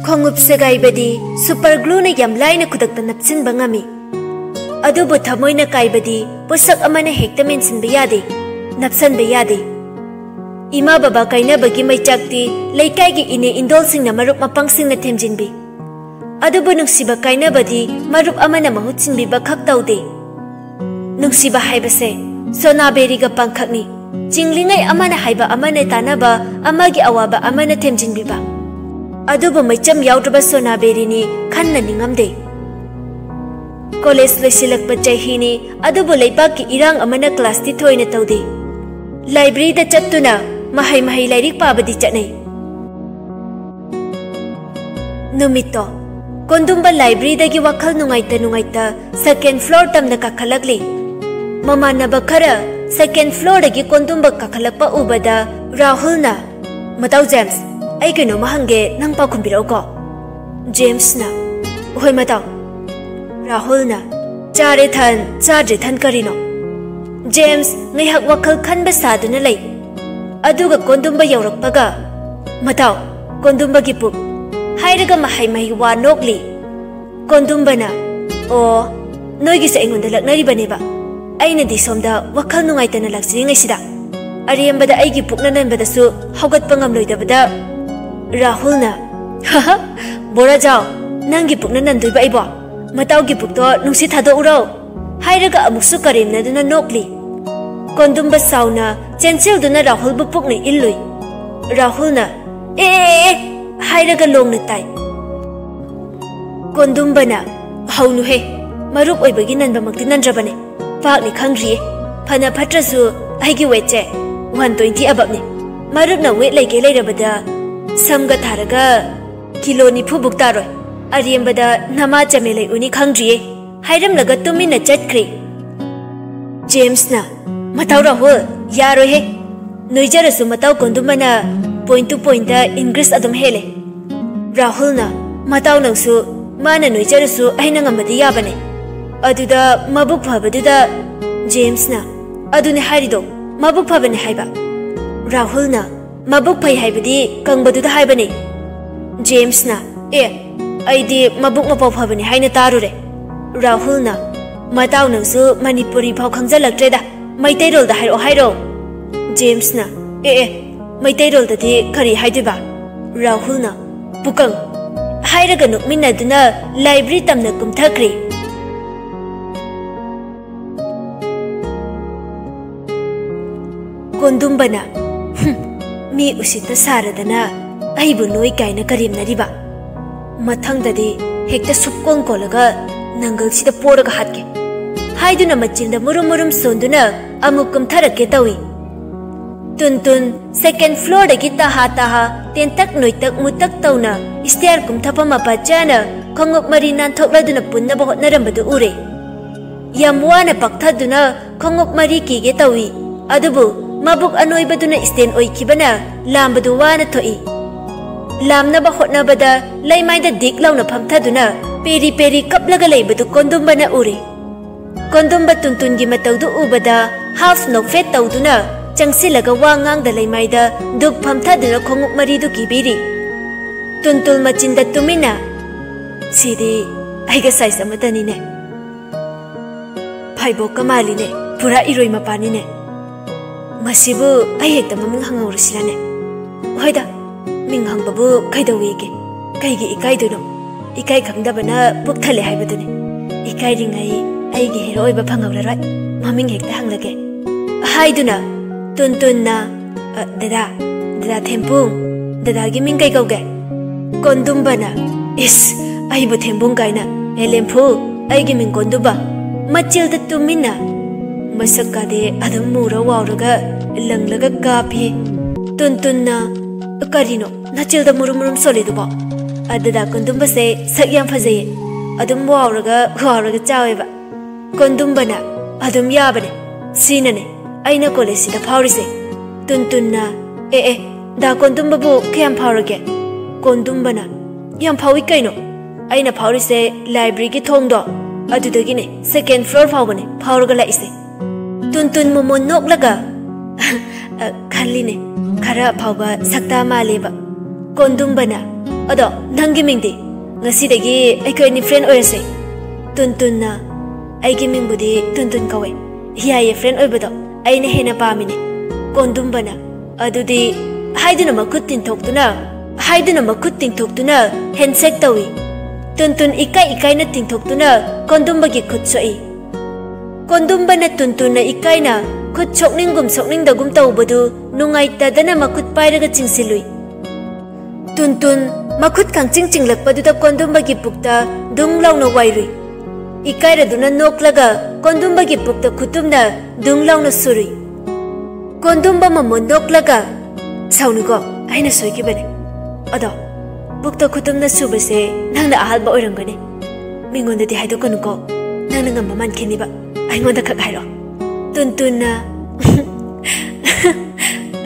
Khongup segaibadi super glue na yam laina khudakta napsin bangami adubu thamoi na kaibadi pusak amana hekta mensin biyade napsan biyade ima baba kaina bagi mai chakti leikai gi ine indol sing na marup mapang sing na themjinbi adubu nungsiba kaina badi marup amana mahut sinbi ba khak taude nungsiba haibase sonaberi ga pangkhakni chinglingai amana haiba amana tanaba amagi awaba amana themjinbi ba adubu maicham yaudrba sonaberi ni khanna ningamde college loisilakpa chahini adubu leipak ki irang amana class ti thoina taude library da chattuna mahai mahai lairik pabadi chatnai numito kondumba library da gi wakhal nungaita second floor tamna kakhalakli mamanaba khara second floor da gi kondumba kakhalakpa ubada rahulna matau James ai keno mahange nang pa khumbirau ko James na hoi matau Rahul na chare than karino James ngai hak wakhal khan ba saduna lei aduga kondumba yaurakpaga matau kondumba gi puk hairaga mahai mai wa nokli kondumba na o noi gi sa ingonda laknari bane ba aina di somda wakhal nungai tana laksiri ngai sida ariyambada ai gi pukna nan bada su hogat pangam loidabada Rahul na haha bora jao nangi pukna nan doi ba ibo matau gi pukto nungsi thado uro hairaga amuksu karimna duna nokli kondumba sauna chencil duna Rahul bu pukni illui Rahul na hairaga long na tai kondumba na haunu he marup oi bagi nan ba makti nan rabane pak ni khangri phana phatra su ai gi weche 120 abab ni marup na we lege leirabada samga tharaga kilo ni phubuk taroi ariembada nama chamele uni khangri hairam laga tumina chatkri James na matau Rahul yaro he noijara su matau kondumana point to point da English adum hele Rahul na matau nangsu mana noijara su aina ngamadi yabane aduda mabuk phabaduda James na aduni harido mabuk phabane haiba Rahul na mabuk phai haibadi kangbaduda haibane James na aidi mabuk mapau phabane haina tarure Rahul na matau nangsu manipuri phau khangjalaktreda maitai rol da hairo James na maitai rol da thi khari haidiba Rahul na pukang hairaga nukminna duna library tamna kumthakri Kondumbana mi usita saradana aibu noi kaina karimnariba mathangdadi hekta supkong kolaga nangal sida poraga hatke haiduna machinda murum sonduna amukum tharake tawi tuntun second floor dagi taha tentak noitak mutak tauna stair kum thapa mapachana khongup mari nan thokladuna punna ba hotnarambadu ure yamwana pakthaduna khongup mari kige tawi adubu mabuk anoibaduna stand oikibana lambadu wana thoi lamna ba hotnabada laimaida dik launa phamthaduna peri kaplaga leibadu kondumbana ure kondumba tuntungi mataudu ubada half nokfet tauduna changsilaga wangang da laimaida duk phamthaduna khonguk maridu kibiri tuntul machinda tumina sidi aiga size amatani ne phaibo kamali ne pura iroi mapani ne masibu ai hekta maming hangaursilane hoida ming hangbabu kaidawege kaigi ikaiduno ikai khangdabana pukthale haibadune ikai ringai aigi hero oiba phangawlaroi maming hekta hanglage haiduna tuntunna dada thempung dada gi ming kai kauge kondumbana is aibu thempung kaina elempu aigi ming konduba machilda tumina masakade adam mura wawraga langlaga kapi tuntunna karino nachilda murum soliduba adada kondumba se sak yam phajai adum wawraga chaweba kondumba na adum yabane sinane aina college sida phaurise tuntunna da kondumba bu kyam phaurage kondumba na yam phawi kaino aina phaurise library ki thongdo adudagine second floor phawbane phauraga laise tuntun momon noklaga khalline khara phawba sakta maleba kondumba na ado nangi mingdi ngasidagi aikoi ni friend oirase tuntunna aigi mingbudi tuntun kawe hiya friend oibado aina hena pamine kondumba na adudi haiduna makut tingthoktuna handshake tawi tuntun ikai na tingthoktuna kondumba gi khut soi kondumba na tuntun na ikai na khut sokning dagum tawbadu nungai tadana makut pairaga chingsilui tuntun makut kang chinglakpadu da kondumba gi pukta dunglaw na wairui ikai ra duna noklaga kondumba gi pukta khutumna dunglaw na surui kondumba mamon noklaga saunugo aina soiki bane ado bukta khutumna subase nangna ahalba oirangane mingonda di haido kanuko nangna ngamba man kheniba aingonda khak hairo tuntunna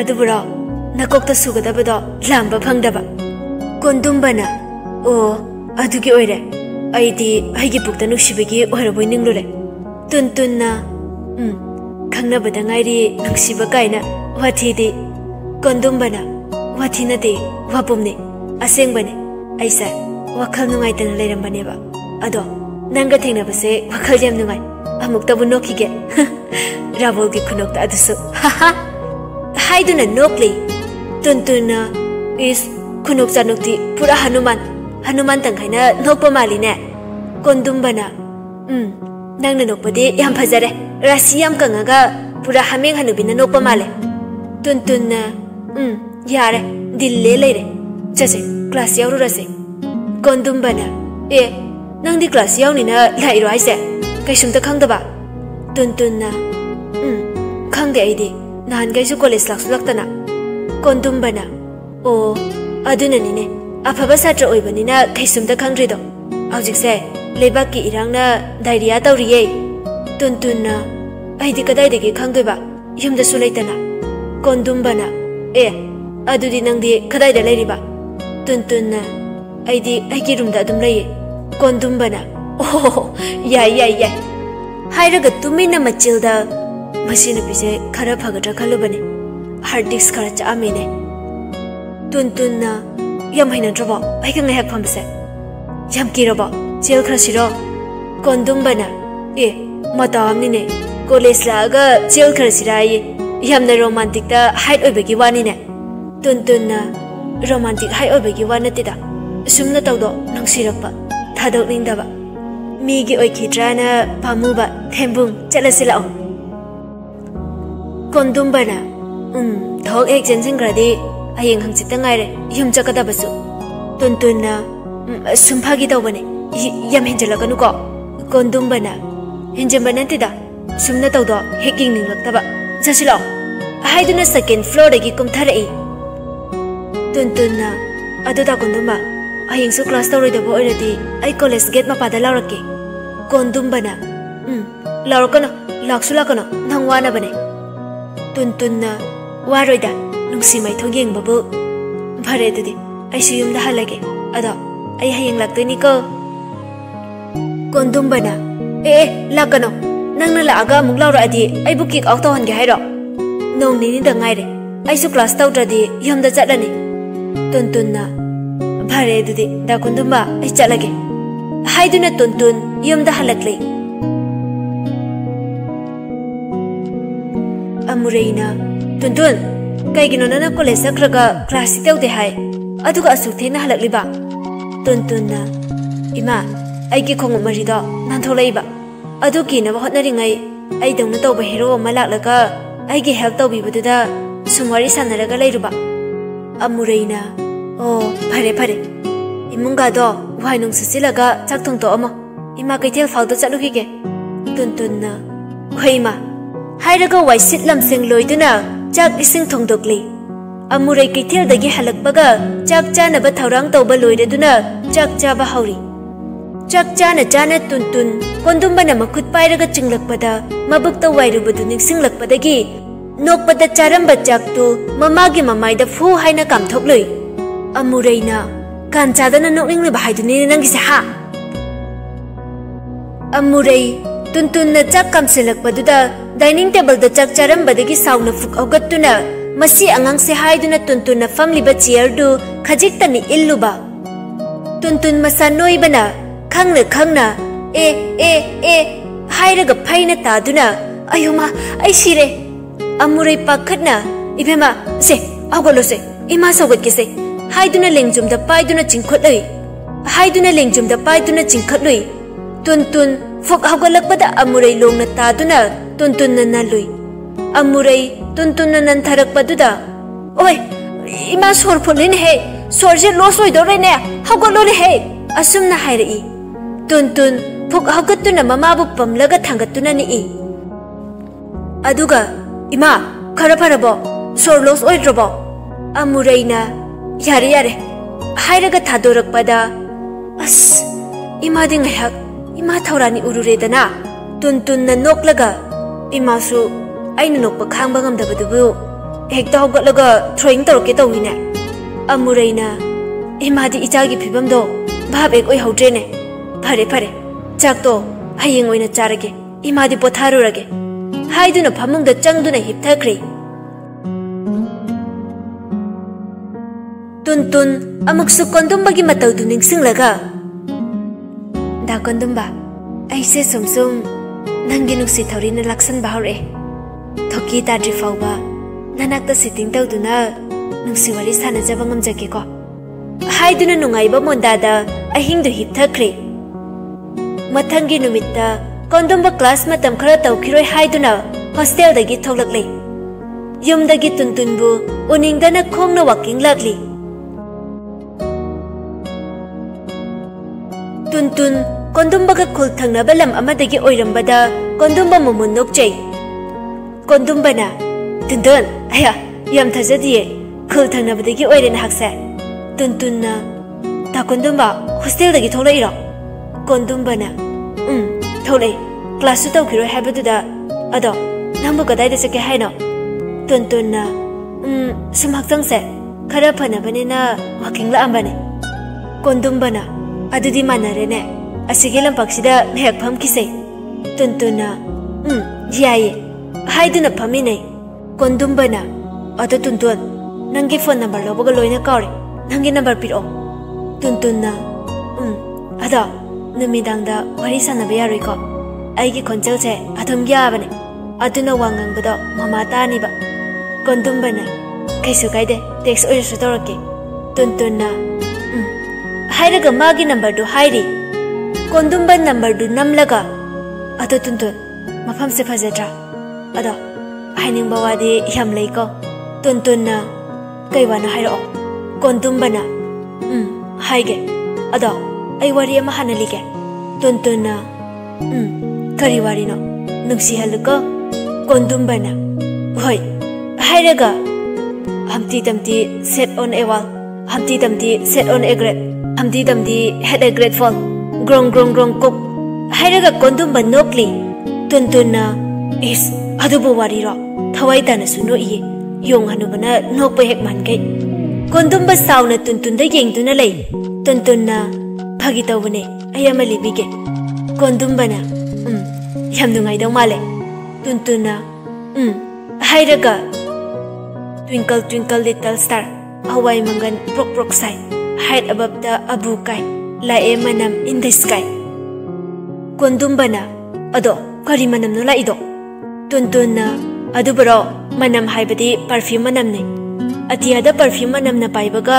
adubura nakokta sugadabado lamba phangdaba kondumba na o adugi oire aidi haigi pukta nuksibagi oiraboi ninglure tuntunna khangnabada ngairi nuksiba kaina wathidi kondumba na wathina de wapumne asengbane aisa wakhal nungai tana leirambane ba ado nanga thengna base wakhal jam nungai amukta bu nokige rabol gi khunokta adusu haiduna nokli tuntuna is khunok janukti pura hanuman tangkhaina nokpa maline kondumba na nangna nokpade yam phajare rasi yam kangaga pura hameng hanubina nokpa male tuntuna yare dille leire chase class yauru rase kondumba na nangdi class yauni na lairo aise kaisumta khangdaba tuntuna khangde aidi nan gaisu college laktana kondumba na o aduna nine afaba satra oibanina kaisumta khangrido aujikse lebaki irangna diarrhea tawriye tuntuna aidi kadaidagi khangdoiba yumda sulaitana kondumba na adudi nangdi kadaida leiriba tuntuna aigi room da adum leye kondumba na yai hairaga tumina machilda masina pise khara phagatra khalubane hard disk khara cha amine tuntuna yam haina drobo aiga ngahak phamse yam kirobo chel khara siro kondumba na matam ni ne college laga chel khara sirai yamna romantic da height oibagi wani ne tuntuna romantic height oibagi wanati da sumna tawdo nangsirakpa thadok ningdaba migi oikidrana pamuba thembung chalasila kondumba na thok ek jensengradi ayeng hangchita ngaire yum chakadabasu tuntuna sumphagi tawbane yam henjalaganu ko kondumba na henjamba nantida sumna tawdo heking ninglaktaba jasilo haiduna second floor dagi kumtharai tuntuna aduda kondumba ayeng su class tawroidaba oiradi ai college gate mapada laurake kondumba na laurakano laksulakano nangwana bane tuntuna waroida nungsi mai thogeng babu phare dudi ai su yumda halage ado ai hayeng laktoni ko kondumba na lakano nangna laaga muk laura adi ai bu kick out tawhan ge hairo nong ni da ngaire ai su class tawdradi yumda chatlani tuntuna phare dudi da kondumba ai chalage haiduna tuntun yumda halakle amureina tuntun kaigino nana college sakraga class tawde hai aduga asuk thena halakliba tuntuna ima aigi khongu marido nantholaiba aduki na hotnaringai ai dongna tawba hero malaklaga aigi help tawbibuda sumwari sanaraga leiruba amureina phare imunga do wainung susilaga chakthong to amo ima kaithel fawdo chalugige tuntuna hoima hairaga waisit lamseng loiduna chak ising thongdokli Amurai Kithildagi halakpaga chak chanaba thaurang tauba loireduna chak chaba hauri. Chak chana chana tuntun kondumbana makhut pairaga chinglakpada mabukta wairubadu ningsinglakpadagi nokpada charamba chaktu mamagi mamaida fu haina kamthokloi. Amuraina kanchadana nokningliba haiduni nangise ha. Amurai tuntunna chak kamsilakpaduda dining table da chak charambadagi sauna fuk augattuna masi angang se haiduna tuntunna famliba chair du khajiktani illuba. Tuntun masa noibana khangna e hairaga phaina taduna ayuma ai sire. Amurai pakhatna ibema se agolo se ima sogat ke se haiduna lengjumda paiduna chingkhotloi haiduna lengjumda paiduna chingkhotloi. Tuntun fuk hagalakpada amurai longna taduna tuntun na lui. Amurai tuntun nan tharakpaduda oi ima sor pholin he sorje loss oidore ne hagolole he asumna hairi. Tuntun fuk hagatuna mamabu pamlaga thangatuna ni i aduga ima khara pharabo sor loss oidrobo. Amuraina yare hairaga thadorakpada as ima ding hak ima thaurani ururedana. Tuntun na noklaga ima su aina nokpa khangba ngamdabadubu hekta hogalaga throwing toroke tawine. Amuraina imadi ichagi phibamdo bhab ek oi hautrene phare chakto hayeng oina charage imadi potharurage haiduna phamungda changduna hipthakre. Tuntun amuksu kondumbagi mataudu ningsinglaga da kondumba aise sumsum nangi nuksi thaurina laksan bahore thoki tadri fauba nanakta sitting tawduna nuksi wari sana jaba ngamjake ko haiduna nungaiba mondada ahingdu hipthakre. Mathangi numitta kondumba class matam khara tawkhiroi haiduna hostel dagi thoklakle. Yumdagi tuntunbu uningdana khongna walking lakli. Tuntun kondumbaga khul thangnaba lam amadagi oirambada kondumba mumun nokchai. Kondumbana tuntun aya yam thajadiye khul thangnabadagi oiren hakse. Tuntunna ta kondumba hostel dagi thoklairo. Kondumbana tholai class tu tawkhiroi habaduda ado nambu kadaida sake haino. Tuntunna sumhaktang se khara phanabanena walking la ambane. Kondumbana adudi manarene asige lampaksida mehak phamkise. Tuntuna yaye haiduna phamine. Kondumbana ado tuntun nangi phone number lobaga loina kaure nangi number piro. Tuntuna ada numidangda wari sanaba yaroi ko aigi khonchal se adum yabane aduna wangangbado mama taniba. Kondumbana kaisu kaide text oisu torake. Tuntuna hairaga magi number du hairi. Kondumba number du namlaga ado tuntun mafam se phajatra ado hainingba wadi yam leiko. Tuntunna kaiwana hairo. Kondumbana haige ado ai wari ama hanalige. Tuntunna kari wari no nungsi haluko. Kondumbana hoi hairaga hamti damti set on a wall hamti damti set on a grade hamti damti had a great fall grong cook hairaga kondumba nokli. Tuntunna is adubu wari ro thawai dana suno iye yong hanubana nokpa hek mangai. Kondumba sauna tuntunda yengduna lei. Tuntunna phagi tawbane ayama libige. Kondumbana yam nungai daw male. Tuntunna hairaga twinkle twinkle little star hawai mangan prok sai hide above the abu kai lae manam in the sky. Kondumbana ado kari manam no laido. Tuntunna adu baro manam haibadi perfume manam ne atiada perfume manam na paibaga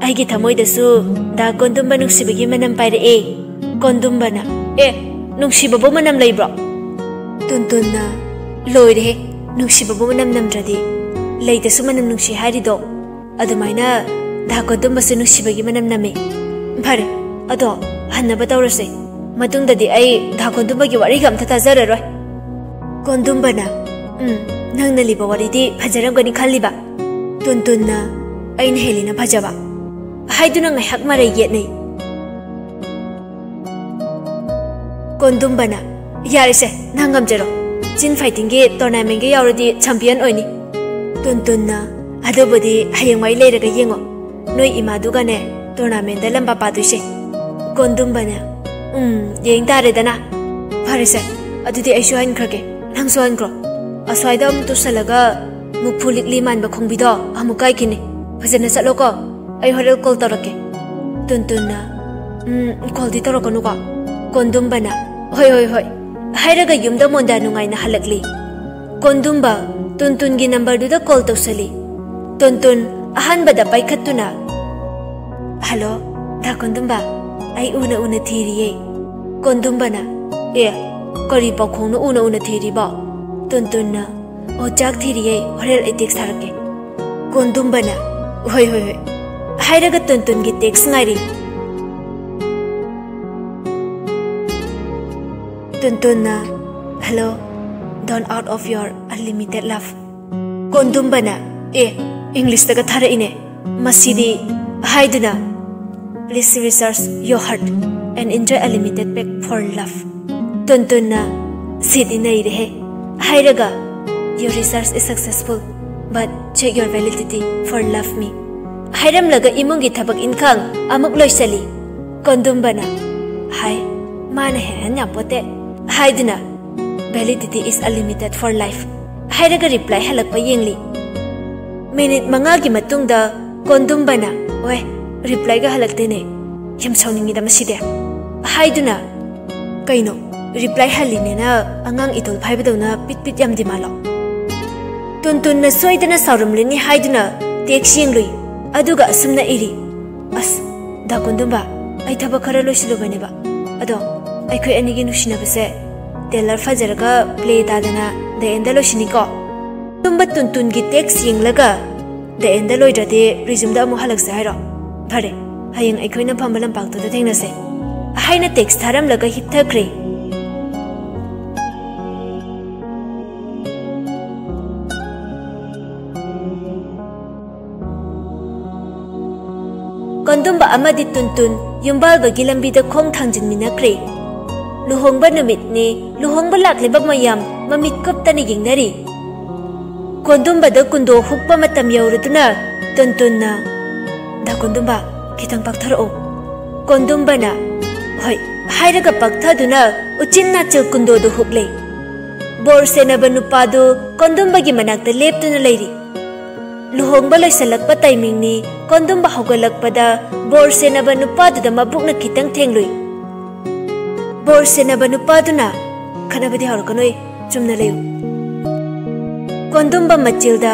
aigi thamoi dasu da kondumba nuksibagi manam paire e. Kondumbana nuksibabo manam leibro. Tuntunna loire nuksibabo manam namdradi leidasu manam nukshi harido adumaina da kondumba su nuksibagi manam name. Phare ado hannaba tawrase matungdadi ai da kondumbagi wari gam tha tazararoi. Kondumbana nangna liba waridi phajarangani khaliba. Tuntun na ain heli na phajaba haiduna ngai hak mare yet nei Kondumbana yari se nangam jero chin fighting ge tournament ge yauradi champion oini Tuntun na adobodi hayeng mai le raga yengo noi ima duga ne tournament da lamba padu se Kondumbana yeng tare dana phare se adudi ai shuan khrage nang shuan kro aswai dam tu salaga mukphulik liman ba khongbi do amukai kini phajana salo ko ai horel call tarake Tuntun na call di tarako nu ko Kondumbana hoi hairaga yumda monda nungai na halakli Kondumba Tuntun gi number du da call tawsali Tuntun ahan bada paikhatuna hello da Kondumba ai una thiriye Kondumbana kari pakhong na una thiri ba Tuntun na o jak thiriye horel ai text harake Kondumbana hoi hairaga Tuntun gi text ngairi Tuntun na hello don't out of your unlimited love Kondumbana English taga thara ine masidi haiduna please research your heart and enjoy a limited pack for love Tuntun na sidi nai rehe hairaga your research is successful but check your validity for love me hairam laga imungi thabak inkang amuk loisali Kondumbana hai mana he anya pote haiduna validity is unlimited for life hairaga reply halakpa yengli minute manga gi matungda Kondumbana oi reply ga halakte ne yam sauningi da maside haiduna kaino reply haline na angang itol phaibadona pit yam di malo Tuntun na soidana saurumlini haiduna text yenglui aduga asumna iri as da Kondumba ai thaba khara loisilubane ba ado aikhoi anigi nusinabase teller fajaraga play dadana the enda loisini ko tumba Tuntun gi text yenglaga the enda loidrade resume da mu halakse hairo phare hayeng aikhoina phambalam pakto da thengnase haina text tharam laga hipthakre Kondumba amadi Tuntun yumbal bagi lambi da khong thangjin minakre luhongba numitni luhongba lakleba mayam mamit kaptani yingnari Kondumba da kundo hukpa matam yauruduna Tuntun na da Kondumba kitang paktharo Kondumba na hoi hairaga pakthaduna uchin nachal kundo du hukle bor senaba nupadu Kondumba gi manakta leptuna leiri luhongba loisalakpa timing ni Kondumba hogalakpada bor senaba nupadu da mabukna kitang thenglui bor senaba nupaduna khanabadi horokanoi chumna leyu Kondumba machilda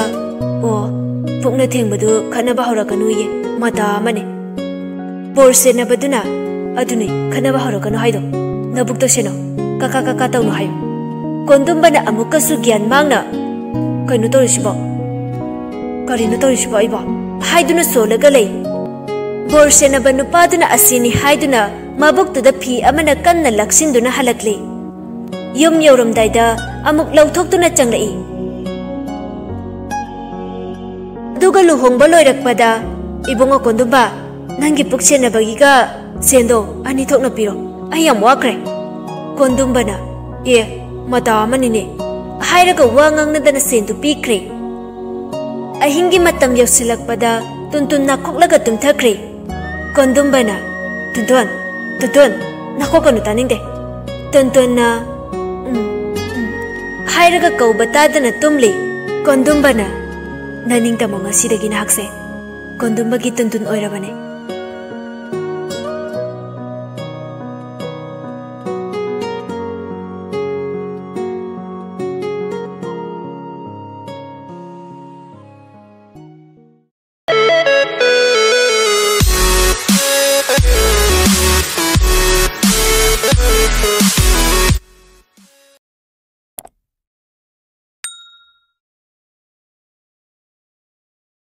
pukna thengbadu khanaba horakanu ye mata amane bor senabaduna aduni khanaba horakanu haido nabukto seno kaka tawnu hayo Kondumba na amuka su gyan mangna kainu torisibo karino torisibo iba haiduna solaga lei bor senaba nupaduna asini haiduna mabuktuda phi amana kanna laksinduna halakle yum yauramdaida amuk lauthokuna changlai duga luhongba loirakpada ibunga Kondumba nangi puksenabagiga sendo ani thokna piro ayam wakre Kondumba na mata amanine hairaga wangang dana sendu pikre ahingi matam yausilakpada Tuntun na khoklaga tumthakre Kondumba na Tuntun nako kanu taningde Tuntun na hairaga kaubata dana tumli Kondumba na naning tamo ngasidagi na hakse Kondumba gi Tuntun oirabane